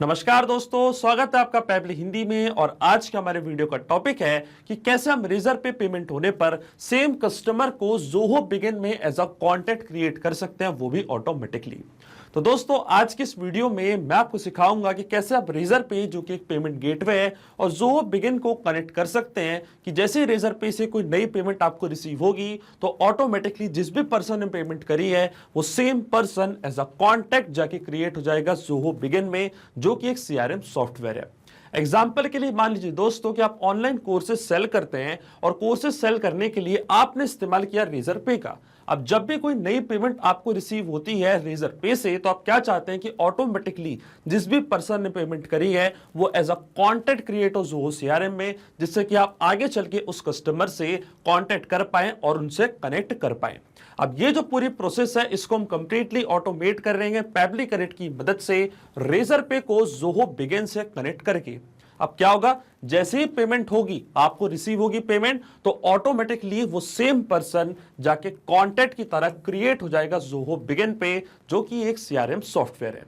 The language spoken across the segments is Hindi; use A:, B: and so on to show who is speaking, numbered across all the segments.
A: नमस्कार दोस्तों, स्वागत है आपका पेबली हिंदी में। और आज के हमारे वीडियो का टॉपिक है कि कैसे हम रेजर पे पेमेंट होने पर सेम कस्टमर को ज़ोहो बिगिन में एज अ कॉन्टैक्ट क्रिएट कर सकते हैं, वो भी ऑटोमेटिकली। तो दोस्तों, आज की इस वीडियो में मैं आपको सिखाऊंगा कि कैसे आप रेजर पे, जो कि एक पेमेंट गेटवे है, और ज़ोहो बिगिन को कनेक्ट कर सकते हैं कि जैसे ही रेजर पे से कोई नई पेमेंट आपको रिसीव होगी तो ऑटोमेटिकली जिस भी पर्सन ने पेमेंट करी है वो same person as a contact जाके क्रिएट हो जाएगा ज़ोहो बिगिन में, जो कि एक सीआरएम सॉफ्टवेयर है। एग्जाम्पल के लिए मान लीजिए दोस्तों कि आप ऑनलाइन कोर्सेज सेल करते हैं और कोर्सेज सेल करने के लिए आपने इस्तेमाल किया रेजर पे का। अब जब भी कोई नई पेमेंट आपको रिसीव होती है रेजर पे से, तो आप क्या चाहते हैं कि ऑटोमेटिकली जिस भी पर्सन ने पेमेंट करी है वो एज अ कॉन्टैक्ट क्रिएट हो ज़ोहो सीआरएम में, जिससे कि आप आगे चल के उस कस्टमर से कॉन्टैक्ट कर पाए और उनसे कनेक्ट कर पाए। अब ये जो पूरी प्रोसेस है इसको हम कंप्लीटली ऑटोमेट कर रहे हैं पेबली कनेक्ट की मदद से, रेजर पे को ज़ोहो बिगिन से कनेक्ट करके। अब क्या होगा, जैसे ही पेमेंट होगी, आपको रिसीव होगी पेमेंट, तो ऑटोमेटिकली वो सेम पर्सन जाके कॉन्टैक्ट की तरह क्रिएट हो जाएगा ज़ोहो बिगिन पे, जो कि एक सीआरएम सॉफ्टवेयर है।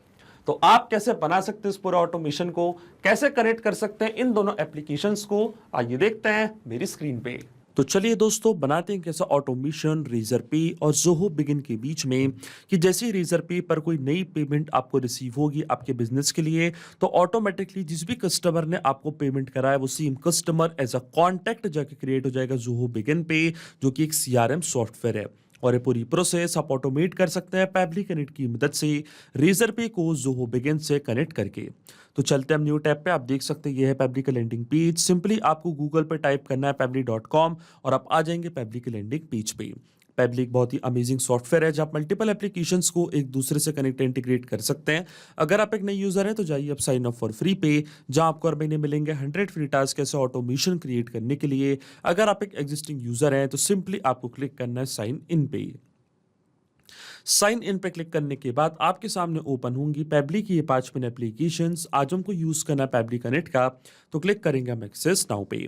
A: तो आप कैसे बना सकते हैं इस पूरे ऑटोमेशन को, कैसे कनेक्ट कर सकते हैं इन दोनों एप्लीकेशंस को, आइए देखते हैं मेरी स्क्रीन पे। तो चलिए दोस्तों, बनाते हैं कैसा ऑटोमेशन रेजर पे और ज़ोहो बिगिन के बीच में कि जैसे ही रेजर पे पर कोई नई पेमेंट आपको रिसीव होगी आपके बिजनेस के लिए, तो ऑटोमेटिकली जिस भी कस्टमर ने आपको पेमेंट करा है वो same customer as a contact जाके क्रिएट हो जाएगा ज़ोहो बिगिन पे, जो कि एक सीआरएम सॉफ्टवेयर है। और ये पूरी प्रोसेस आप ऑटोमेट कर सकते हैं पेबली कनेक्ट की मदद से, रेजर पे को ज़ोहो बिगिन से कनेक्ट करके। तो चलते हैं हम न्यू टैब पे। आप देख सकते हैं ये है पेबली का लैंडिंग पेज। सिंपली आपको गूगल पे टाइप करना है pebble.com और आप आ जाएंगे पेबली के लैंडिंग पेज पे। पेबली एक बहुत ही अमेजिंग सॉफ्टवेयर है जहाँ आप मल्टीपल एप्लीकेशंस को एक दूसरे से कनेक्ट इंटीग्रेट कर सकते हैं। अगर आप एक नई यूजर हैं तो जाइए आप साइन अप फॉर फ्री पे, जहाँ आपको हर महीने मिलेंगे 100 फ्री टास्क ऐसे ऑटोमेशन क्रिएट करने के लिए। अगर आप एक एग्जिस्टिंग यूजर हैं तो सिंपली आपको क्लिक करना है साइन इन पे। साइन इन पे क्लिक करने के बाद आपके सामने ओपन होंगी पेबली की ये 5 मिनट एप्लीकेशंस। आज हमको यूज करना है पेबली कनेक्ट का, तो क्लिक करेंगे हम एक्सेस नाउ पे।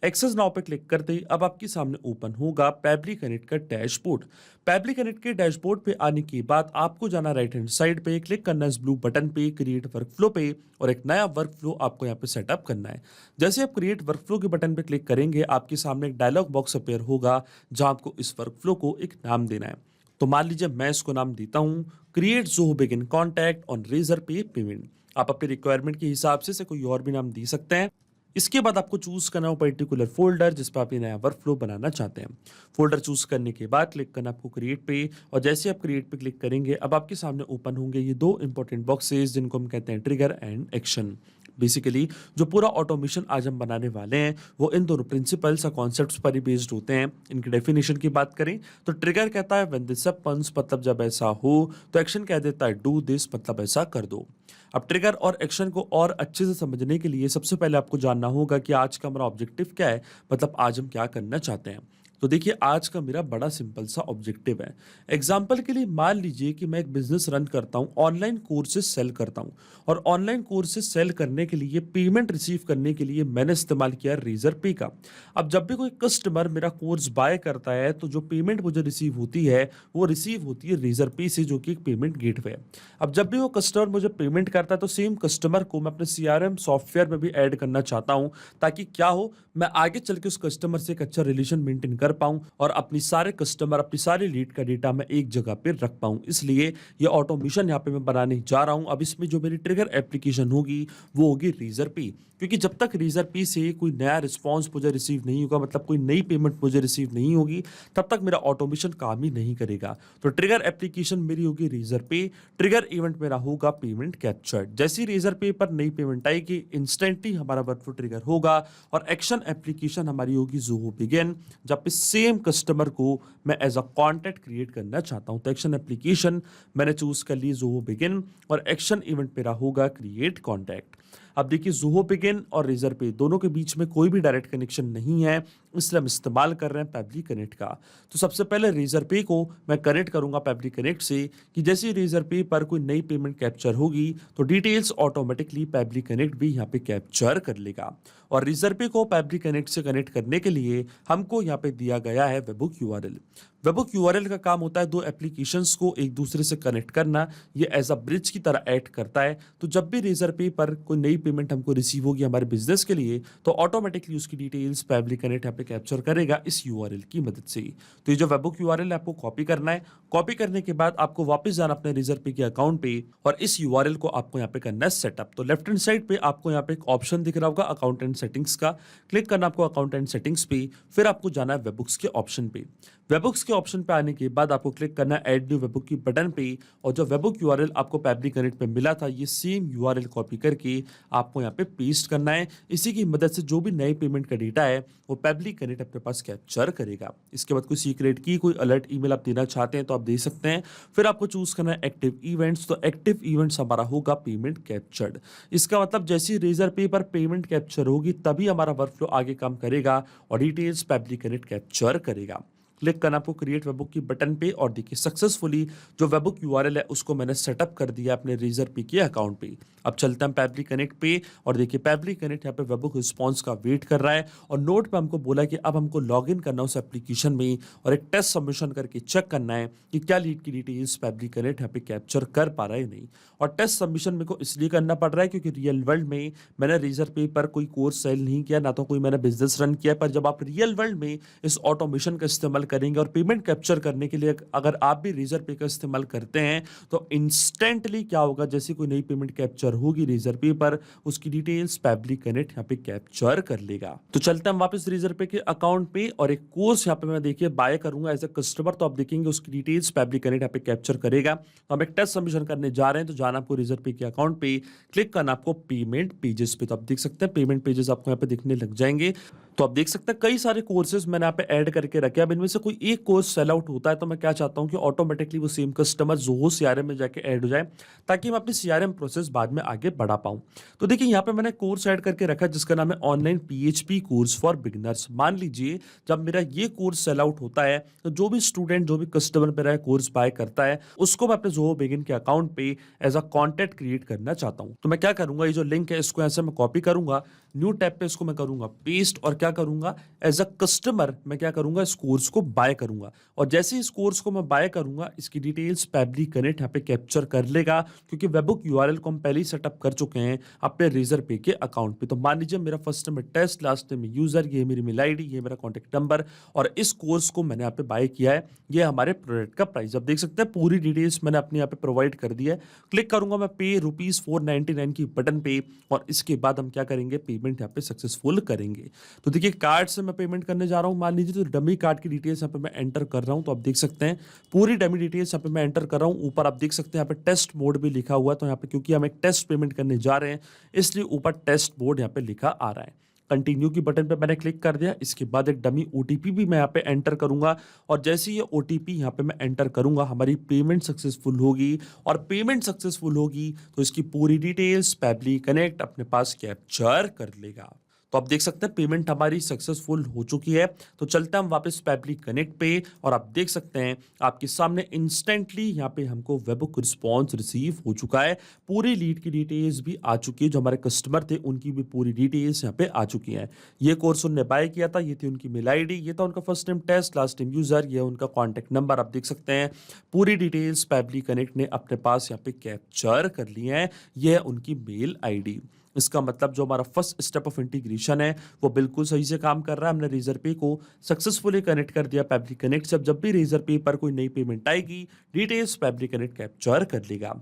A: एक्सेस नाउ पे क्लिक करते ही अब आपके सामने ओपन होगा पेबली कनेक्ट का डैशबोर्ड। पेबली कनेक्ट के डैशबोर्ड पे आने के बाद आपको जाना राइट हैंड साइड पे, क्लिक करना है इस ब्लू बटन पे क्रिएट वर्कफ्लो पे, और एक नया वर्कफ्लो आपको यहाँ पे सेटअप करना है। जैसे आप क्रिएट वर्कफ्लो के बटन पे क्लिक करेंगे आपके सामने एक डायलॉग बॉक्स अपेयर होगा, जहां आपको इस वर्कफ्लो को एक नाम देना है। तो मान लीजिए मैं इसको नाम देता हूं create Zoho Bigin contact on Razorpay payment. आप अपनी रिक्वायरमेंट के हिसाब से कोई और भी नाम दे सकते हैं। इसके बाद आपको चूज करना हो पर्टिकुलर फोल्डर जिस पर आप ये नया वर्कफ्लो बनाना चाहते हैं। फोल्डर चूज करने के बाद क्लिक करना आपको क्रिएट पे, और जैसे आप क्रिएट पे क्लिक करेंगे अब आपके सामने ओपन होंगे ये दो इंपॉर्टेंट बॉक्सेस, जिनको हम कहते हैं ट्रिगर एंड एक्शन। बेसिकली जो पूरा ऑटोमेशन आज हम बनाने वाले हैं वो इन दोनों प्रिंसिपल्स और कॉन्सेप्ट्स पर ही बेस्ड होते हैं। इनकी डेफिनेशन की बात करें तो ट्रिगर कहता है व्हेन दिस हैपेंस, मतलब जब ऐसा हो, तो एक्शन कह देता है डू दिस, मतलब ऐसा कर दो। अब ट्रिगर और एक्शन को और अच्छे से समझने के लिए सबसे पहले आपको जानना होगा कि आज का हमारा ऑब्जेक्टिव क्या है, मतलब आज हम क्या करना चाहते हैं। तो देखिए, आज का मेरा बड़ा सिंपल सा ऑब्जेक्टिव है। एग्जाम्पल के लिए मान लीजिए कि मैं एक बिजनेस रन करता हूँ, ऑनलाइन कोर्सेज सेल करता हूँ, और ऑनलाइन कोर्सेज सेल करने के लिए पेमेंट रिसीव करने के लिए मैंने इस्तेमाल किया रेजर पे का। अब जब भी कोई कस्टमर मेरा कोर्स बाय करता है तो जो पेमेंट मुझे रिसीव होती है वो रिसीव होती है रेजर पे से, जो कि एक पेमेंट गेटवे है। अब जब भी वो कस्टमर मुझे पेमेंट करता है तो सेम कस्टमर को मैं अपने सीआरएम सॉफ्टवेयर में भी ऐड करना चाहता हूँ, ताकि क्या हो, मैं आगे चल के उस कस्टमर से एक अच्छा रिलेशन मेंटेन कर पाऊं और अपनी सारे कस्टमर, अपनी सारी लीड का डेटा मैं एक जगह पे रख पाऊं। इसलिए ये ऑटोमेशन यहाँ पे मैं बनाने जा रहा हूं। अब इसमें जो मेरी ट्रिगर एप्लीकेशन होगी वो होगी रेजर पे, क्योंकि जब तक रेजर पे से कोई नया रिस्पॉन्स मुझे रिसीव नहीं होगा, मतलब कोई नई पेमेंट मुझे रिसीव नहीं होगी, तब तक मेरा ऑटोमेशन काम ही नहीं करेगा। तो ट्रिगर एप्लीकेशन मेरी होगी रेजर पे, ट्रिगर इवेंट मेरा होगा पेमेंट कैप्चर्ड। जैसी रेजर पे पर नई पेमेंट आएगी इंस्टेंटली हमारा वर्कफ्लो ट्रिगर होगा, और एक्शन एप्लीकेशन हमारी होगी ज़ोहो बिगिन, जब पे सेम कस्टमर को मैं एज अ कॉन्टैक्ट क्रिएट करना चाहता हूं। तो एक्शन एप्लीकेशन मैंने चूज कर ली ज़ोहो बिगिन, और एक्शन इवेंट मेरा होगा क्रिएट कॉन्टैक्ट। अब देखिए, ज़ोहो बिगिन और रेजर पे दोनों के बीच में कोई भी डायरेक्ट कनेक्शन नहीं है। इसलिए हम इस्तेमाल कर रहे हैं पेबली कनेक्ट का। तो सबसे पहले रेजर पे को मैं कनेक्ट करूंगा पेबली कनेक्ट से कि जैसे रेजर पे पर कोई नई पेमेंट कैप्चर होगी तो डिटेल्स ऑटोमेटिकली पेबली कनेक्ट भी यहाँ पे कैप्चर कर लेगा। और रेजर पे को पेबली कनेक्ट से कनेक्ट करने के लिए हमको यहाँ पे दिया गया है वेबहुक यूआरएल। वेबहुक यूआरएल का काम होता है दो एप्लीकेशंस को एक दूसरे से कनेक्ट करना। ये एज अ ब्रिज की तरह ऐड करता है। तो जब भी रेजर पे पर कोई नई पेमेंट हमको रिसीव होगी हमारे बिजनेस के लिए तो ऑटोमेटिकली उसकी डिटेल्स पेबली कनेक्ट यहाँ पे कैप्चर करेगा इस यूआरएल की मदद से। तो ये जो वेबहुक यूआरएल है आपको कॉपी करना है। कॉपी करने के बाद आपको वापस जाना अपने रेजर पे के अकाउंट पे और इस यूआरएल को आपको यहाँ पे करना है सेटअप। तो लेफ्ट हैंड साइड पे आपको यहाँ पे एक ऑप्शन दिख रहा होगा अकाउंट एंड सेटिंग्स का। क्लिक करना आपको अकाउंट एंड सेटिंग्स पे, फिर आपको जाना है वेबहुक्स के ऑप्शन पे। वेबहुक्स के ऑप्शन पे आने के बाद आपको क्लिक करना है ऐड न्यू वेबहुक की बटन पे और जो वेबहुक यूआरएल आपको पेबली कनेक्ट पे मिला था ये सेम यूआरएल कॉपी करके आपको यहाँ पे पेस्ट करना है। इसी की मदद से जो भी नए पेमेंट का डेटा है वो पेबली कनेक्ट अपने पास कैप्चर करेगा। इसके बाद कोई सीक्रेट की कोई अलर्ट ईमेल आप देना चाहते हैं तो आप दे सकते हैं। फिर आपको चूज करना है एक्टिव इवेंट्स। तो एक्टिव इवेंट्स हमारा होगा पेमेंट कैप्चर्ड। इसका मतलब जैसे ही रेजर पे पर पेमेंट कैप्चर होगी तभी हमारा वर्कफ्लो आगे काम करेगा और डिटेल्स पेबली कनेक्ट कैप्चर करेगा। क्लिक करना आपको क्रिएट वेबहुक की बटन पे और देखिए सक्सेसफुली जो वेबहुक यूआरएल है उसको मैंने सेटअप कर दिया अपने रेजर पे के अकाउंट पे। अब चलते हैं पेबली कनेक्ट पे और देखिए पेबली कनेक्ट यहाँ पे वेबहुक रिस्पांस का वेट कर रहा है और नोट पे हमको बोला कि अब हमको लॉगिन करना उस एप्लीकेशन में और एक टेस्ट सबमिशन करके चेक करना है कि क्या लीड की डिटेल्स पेबली कनेक्ट यहाँ पे कैप्चर कर पा रहा है नहीं। और टेस्ट सबमिशन मेरे को इसलिए करना पड़ रहा है क्योंकि रियल वर्ल्ड में मैंने रेजर पे पर कोई कोर्स सेल नहीं किया ना तो कोई मैंने बिजनेस रन किया। पर जब आप रियल वर्ल्ड में इस ऑटोमेशन का इस्तेमाल करेंगे और पेमेंट कैप्चर करने के लिए अगर आप भी रेजर पे का इस्तेमाल करते हैं तो इंस्टेंटली क्या होगा जैसे कोई नई पेमेंट कैप्चर होगी रेजर पे पर उसकी डिटेल्स पेबली कनेक्ट यहाँ पे कैप्चर कर लेगा। तो चलते हैं हम वापस रेजर पे के अकाउंट पे और एक कोर्स यहाँ पे मैं देखिए बाय करूंगा एज ए कस्टमर। तो आप देखेंगे उसकी डिटेल्स पेबली कनेक्ट यहाँ पे कैप्चर करेगा। तो हम एक टेस्ट सबमिशन करने जा रहे हैं। तो जाना आपको रेजर पे के अकाउंट पे, क्लिक करना आपको पेमेंट पेजेस पे। तो आप देख सकते हैं पेमेंट पेजेस आपको यहाँ पे दिखने लग जाएंगे। तो आप देख सकते हैं कई सारे कोर्सेज मैंने यहाँ पे ऐड करके रखे। अब इनमें से कोई एक कोर्स सेल आउट होता है तो मैं क्या चाहता हूँ कि ऑटोमेटिकली वो सेम कस्टमर ज़ोहो सीआरएम में जाके ऐड हो जाए ताकि मैं अपनी सीआरएम प्रोसेस बाद में आगे बढ़ा पाऊँ। तो देखिए यहाँ पे मैंने कोर्स ऐड करके रखा है जिसका नाम है online PHP course for beginners. मान लीजिए जब मेरा ये कोर्स सेल आउट होता है तो जो भी स्टूडेंट जो भी कस्टमर मेरा कोर्स बाय करता है उसको मैं अपने ज़ोहो बिगिन के अकाउंट पे एज अ कॉन्टैक्ट क्रिएट करना चाहता हूँ। तो मैं क्या करूंगा, ये जो लिंक है इसको ऐसे मैं कॉपी करूंगा, न्यू टैब पे इसको मैं करूंगा पेस्ट और क्या करूंगा एज अ कस्टमर मैं क्या करूंगा इस कोर्स को बाय करूंगा। और जैसे ही इस कोर्स को मैं बाय करूंगा इसकी डिटेल्स पेबली कनेक्ट यहाँ पे कैप्चर कर लेगा क्योंकि वेबहुक यूआरएल को हम पहले ही सेटअप कर चुके हैं अपने रेजर पे के अकाउंट पे। तो मान लीजिए मेरा फर्स्ट नेम है टेस्ट, लास्ट नेम है यूजर, ये मेरी मेल आईडी, ये मेरा कॉन्टैक्ट नंबर और इस कोर्स को मैंने यहाँ पे बाय किया है। ये हमारे प्रोडक्ट का प्राइस अब देख सकते हैं पूरी डिटेल्स मैंने अपने यहाँ पे प्रोवाइड कर दी है। क्लिक करूंगा मैं पे ₹499 की बटन पे और इसके बाद हम क्या करेंगे पेमेंट यहाँ पे सक्सेसफुल करेंगे। तो देखिए कार्ड से मैं पेमेंट करने जा रहा हूँ। मान लीजिए तो डमी कार्ड की डिटेल्स यहाँ पे मैं एंटर कर रहा हूँ। तो आप देख सकते हैं पूरी डमी डिटेल्स यहाँ पे मैं एंटर कर रहा हूँ। ऊपर आप देख सकते हैं यहाँ पे टेस्ट मोड भी लिखा हुआ है। तो यहाँ पे क्योंकि हम एक टेस्ट पेमेंट करने जा रहे हैं इसलिए ऊपर टेस्ट मोड यहाँ पे लिखा आ रहा है। कंटिन्यू की बटन पे मैंने क्लिक कर दिया। इसके बाद एक डमी ओटीपी भी मैं यहाँ पे एंटर करूंगा और जैसे ये ओटीपी यहाँ पे मैं एंटर करूंगा हमारी पेमेंट सक्सेसफुल होगी और पेमेंट सक्सेसफुल होगी तो इसकी पूरी डिटेल्स पेबली कनेक्ट अपने पास कैप्चर कर लेगा। तो आप देख सकते हैं पेमेंट हमारी सक्सेसफुल हो चुकी है। तो चलते हैं हम वापस पेबली कनेक्ट पे और आप देख सकते हैं आपके सामने इंस्टेंटली यहाँ पे हमको वेबहुक रिस्पांस रिसीव हो चुका है। पूरी लीड की डिटेल्स भी आ चुकी है। जो हमारे कस्टमर थे उनकी भी पूरी डिटेल्स यहाँ पे आ चुकी हैं। ये कोर्स उन्होंने बाय किया था, ये थी उनकी मेल आईडी, ये था उनका first name test, last name user, ये उनका कॉन्टैक्ट नंबर। आप देख सकते हैं पूरी डिटेल्स पेबली कनेक्ट ने अपने पास यहाँ पे कैप्चर कर ली है। ये है उनकी मेल आईडी। इसका मतलब जो हमारा फर्स्ट स्टेप ऑफ इंटीग्रेशन है वो बिल्कुल सही से काम कर रहा है। हमने रेजर पे को सक्सेसफुली कनेक्ट कर दिया पेबली कनेक्ट से। अब जब भी रेजर पे पर कोई नई पेमेंट आएगी डिटेल्स पेबली कनेक्ट कैप्चर कर लेगा।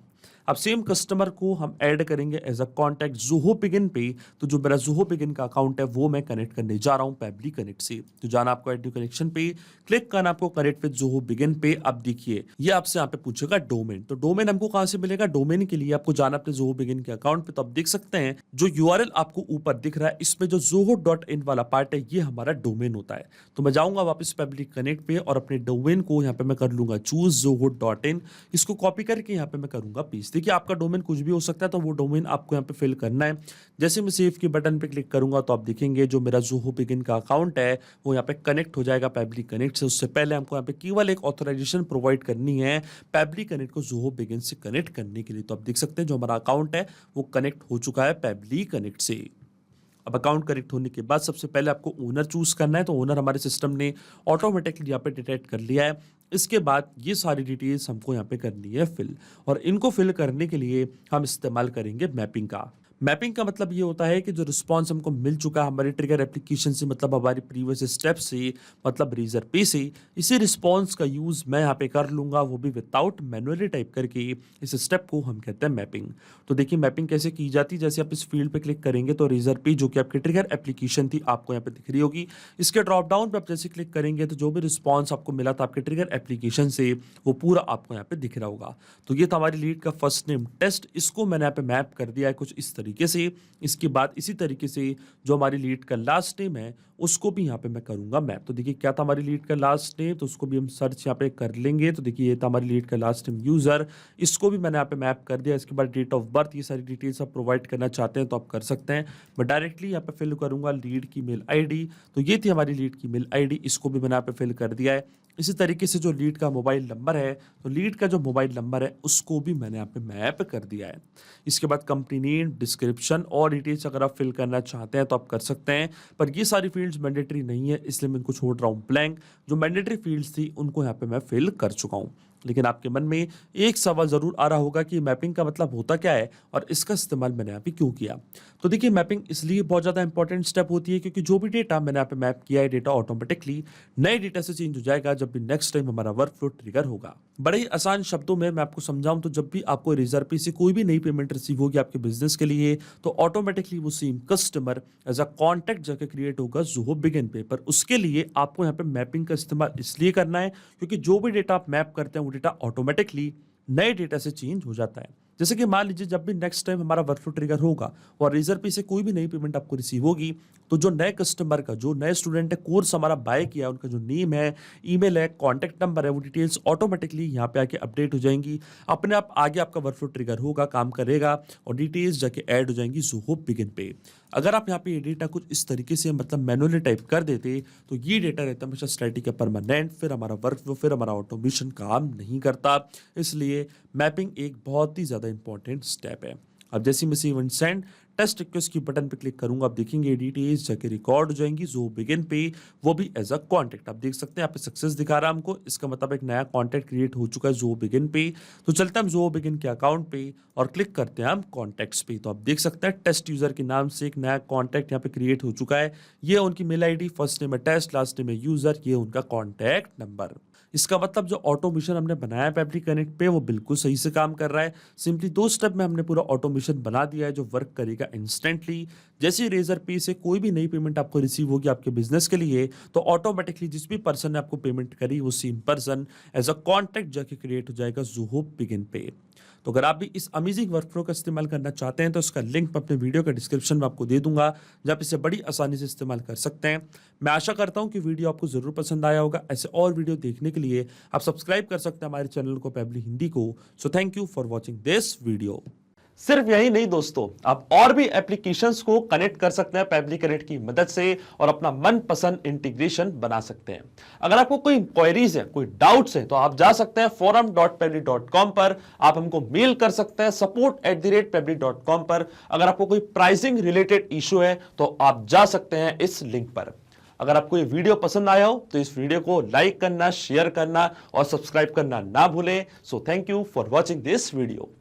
A: अब सेम कस्टमर को हम ऐड करेंगे as a contact Zoho Bigin पे। तो जो मेरा ज़ोहो बिगिन का अकाउंट है वो मैं कनेक्ट करने जा रहा हूँ पेबली कनेक्ट से। तो जाना आपको ऐड न्यू कनेक्शन पे, क्लिक करना आपको कनेक्ट विद ज़ोहो बिगिन पे। अब देखिए ये आपसे यहाँ पे पूछेगा डोमेन। तो डोमेन हमको कहाँ से मिलेगा, डोमेन के लिए आपको जाना अपने ज़ोहो बिगिन के अकाउंट पे। तो आप देख सकते हैं जो यूआरएल आपको ऊपर दिख रहा है इसमें जो zoho.in वाला पार्ट है ये हमारा डोमेन होता है। तो मैं जाऊंगा वापस पेबली कनेक्ट पे और अपने डोमेन को यहाँ पे मैं कर लूंगा चूज zoho.in। इसको कॉपी करके यहाँ पे मैं करूंगा पेस्ट। देखिए आपका डोमेन कुछ भी हो सकता है, तो वो डोमेन आपको यहाँ पे फिल करना है। जैसे मैं सेव के बटन पे क्लिक करूंगा तो आप देखेंगे जो मेरा ज़ोहो बिगिन का अकाउंट है वो यहाँ पे कनेक्ट हो जाएगा पेबली कनेक्ट से। उससे पहले हमको यहाँ पे केवल एक ऑथराइजेशन प्रोवाइड करनी है पेबली कनेक्ट को ज़ोहो बिगिन से कनेक्ट करने के लिए। तो आप देख सकते हैं जो हमारा अकाउंट है वो कनेक्ट हो चुका है पेबली कनेक्ट से। अब अकाउंट कनेक्ट होने के बाद सबसे पहले आपको ओनर चूज करना है, तो ओनर हमारे सिस्टम ने ऑटोमेटिकली यहाँ पे डिटेक्ट कर लिया है। इसके बाद ये सारी डिटेल्स हमको यहाँ पे करनी है फिल, और इनको फिल करने के लिए हम इस्तेमाल करेंगे मैपिंग का। मैपिंग का मतलब ये होता है कि जो रिस्पॉन्स हमको मिल चुका है हमारे ट्रिगर एप्लीकेशन से, मतलब हमारी प्रीवियस स्टेप से, मतलब रेजर पे से, इसी रिस्पॉन्स का यूज मैं यहाँ पे कर लूंगा, वो भी विदाउट मैनुअली टाइप करके। इस स्टेप को हम कहते हैं मैपिंग। तो देखिए मैपिंग कैसे की जाती है, जैसे आप इस फील्ड पे क्लिक करेंगे तो रेजर पे जो कि आपकी ट्रिगर एप्लीकेशन थी आपको यहाँ पे दिख रही होगी। इसके ड्रॉप डाउन पे आप जैसे क्लिक करेंगे तो जो भी रिस्पॉन्स आपको मिला था आपके ट्रिगर एप्लीकेशन से वो पूरा आपको यहाँ पे दिख रहा होगा। तो ये था हमारी लीड का फर्स्ट नेम टेस्ट, इसको मैंने यहाँ पे मैप कर दिया है कुछ इस तरीके से। इसके बाद इसी तरीके से जो हमारी लीड का लास्ट नेम है उसको भी यहाँ पे मैं करूंगा मैप। तो देखिए क्या था हमारी लीड का लास्ट नेम, तो उसको भी हम सर्च यहाँ पे कर लेंगे। तो देखिए ये था हमारी लीड का लास्ट नेम यूजर, इसको भी मैंने यहाँ पे मैप कर दिया। इसके बाद डेट ऑफ बर्थ, ये सारी डिटेल्स आप प्रोवाइड करना चाहते हैं तो आप कर सकते हैं। मैं डायरेक्टली यहाँ पे फिल करूंगा लीड की मेल आईडी। तो ये थी हमारी लीड की मेल आईडी, इसको भी मैंने यहाँ पे फिल कर दिया है। इसी तरीके से जो लीड का मोबाइल नंबर है, तो लीड का जो मोबाइल नंबर है उसको भी मैंने यहाँ पे मैप कर दिया है। इसके बाद कंपनी नेम, डिस्क्रिप्शन और डिटेल्स अगर आप फिल करना चाहते हैं तो आप कर सकते हैं, पर ये सारी फील्ड्स मैंडेटरी नहीं है इसलिए मैं इनको छोड़ रहा हूँ ब्लैंक। जो मैंडेटरी फील्ड्स थी उनको यहाँ पे मैं फिल कर चुका हूँ। लेकिन आपके मन में एक सवाल जरूर आ रहा होगा कि मैपिंग का मतलब होता क्या है और इसका इस्तेमाल मैंने यहाँ पे क्यों किया। तो देखिए मैपिंग इसलिए बहुत ज़्यादा इंपॉर्टेंट स्टेप होती है क्योंकि जो भी डेटा मैंने यहाँ पे मैप किया है डेटा ऑटोमेटिकली नए डेटा से चेंज हो जाएगा जब भी नेक्स्ट टाइम हमारा वर्क फ्लो ट्रिगर होगा। बड़े ही आसान शब्दों में मैं आपको समझाऊं तो जब भी आपको रेजर पे से कोई भी नई पेमेंट रिसीव होगी आपके बिजनेस के लिए, तो ऑटोमेटिकली वो same customer as a contact जाके क्रिएट होगा ज़ोहो बिगिन पे। पर उसके लिए आपको यहाँ पे मैपिंग का इस्तेमाल इसलिए करना है क्योंकि जो भी डेटा आप मैप करते हैं वो डेटा ऑटोमेटिकली नए डेटा से चेंज हो जाता है। जैसे कि मान लीजिए जब भी नेक्स्ट टाइम हमारा वर्कफ्लो ट्रिगर होगा और रेजर पे से कोई भी नई पेमेंट आपको रिसीव होगी, तो जो नए कस्टमर का, जो नए स्टूडेंट है, कोर्स हमारा बाय किया, उनका जो नेम है, ईमेल है, कॉन्टैक्ट नंबर है, वो डिटेल्स ऑटोमेटिकली यहाँ पे आके अपडेट हो जाएंगी। अपने आप आगे आपका वर्कफ्लो ट्रिगर होगा, काम करेगा और डिटेल्स जाके ऐड हो जाएंगी ज़ोहो बिगिन पे। अगर आप यहाँ पे ये डेटा कुछ इस तरीके से मतलब मैनुअली टाइप कर देते तो ये डेटा रहता हमेशा स्टैटिक है, परमानेंट, फिर हमारा वर्कफ्लो, फिर हमारा ऑटोमेशन काम नहीं करता। इसलिए मैपिंग एक बहुत ही ज़्यादा इंपॉर्टेंट स्टेप है। अब जैसे मैं receive and send test request की बटन पे क्लिक करूंगा, आप देखेंगे डिटेल्स जाके रिकॉर्ड हो जाएंगी ज़ोहो बिगिन पे, वो भी एज अ कॉन्टैक्ट। आप देख सकते हैं यहाँ पे सक्सेस दिखा रहा है हमको, इसका मतलब एक नया कॉन्टैक्ट क्रिएट हो चुका है ज़ोहो बिगिन पे। तो चलते हैं हम ज़ोहो बिगिन के अकाउंट पे और क्लिक करते हैं हम कॉन्टैक्ट्स पे। तो आप देख सकते हैं टेस्ट यूजर के नाम से एक नया कॉन्टैक्ट यहाँ पे क्रिएट हो चुका है। ये उनकी मेल आईडी, फर्स्ट नेम है टेस्ट, लास्ट नेम है यूजर, ये उनका कॉन्टैक्ट नंबर। इसका मतलब जो ऑटोमेशन हमने बनाया पेबली कनेक्ट पे वो बिल्कुल सही से काम कर रहा है। सिंपली 2 स्टेप में हमने पूरा ऑटोमेशन बना दिया है जो वर्क करेगा इंस्टेंटली। जैसे रेजर पे से कोई भी नई पेमेंट आपको रिसीव होगी आपके बिजनेस के लिए, तो ऑटोमेटिकली जिस भी पर्सन ने आपको पेमेंट करी वो same person as a contact जाके क्रिएट हो जाएगा ज़ोहो बिगिन पे। तो अगर आप भी इस अमेजिंग वर्कफ्लो का इस्तेमाल करना चाहते हैं तो उसका लिंक मैं अपने वीडियो के डिस्क्रिप्शन में आपको दे दूंगा, जहाँ आप इसे बड़ी आसानी से इस्तेमाल कर सकते हैं। मैं आशा करता हूं कि वीडियो आपको जरूर पसंद आया होगा। ऐसे और वीडियो देखने के लिए आप सब्सक्राइब कर सकते हैं हमारे चैनल को, पेबली हिंदी को। So thank you for watching this video. सिर्फ यही नहीं दोस्तों, आप और भी एप्लीकेशंस को कनेक्ट कर सकते हैं पेबली कनेक्ट की मदद से और अपना मनपसंद इंटीग्रेशन बना सकते हैं। अगर आपको कोई इंक्वायरीज है, कोई डाउट्स है, तो आप जा सकते हैं forum.pebly.com पर, आप हमको मेल कर सकते हैं support@pebly.com पर। अगर आपको कोई प्राइसिंग रिलेटेड इशू है तो आप जा सकते हैं इस लिंक पर। अगर आपको ये वीडियो पसंद आया हो तो इस वीडियो को लाइक करना, शेयर करना और सब्सक्राइब करना ना भूलें। So thank you for watching this video.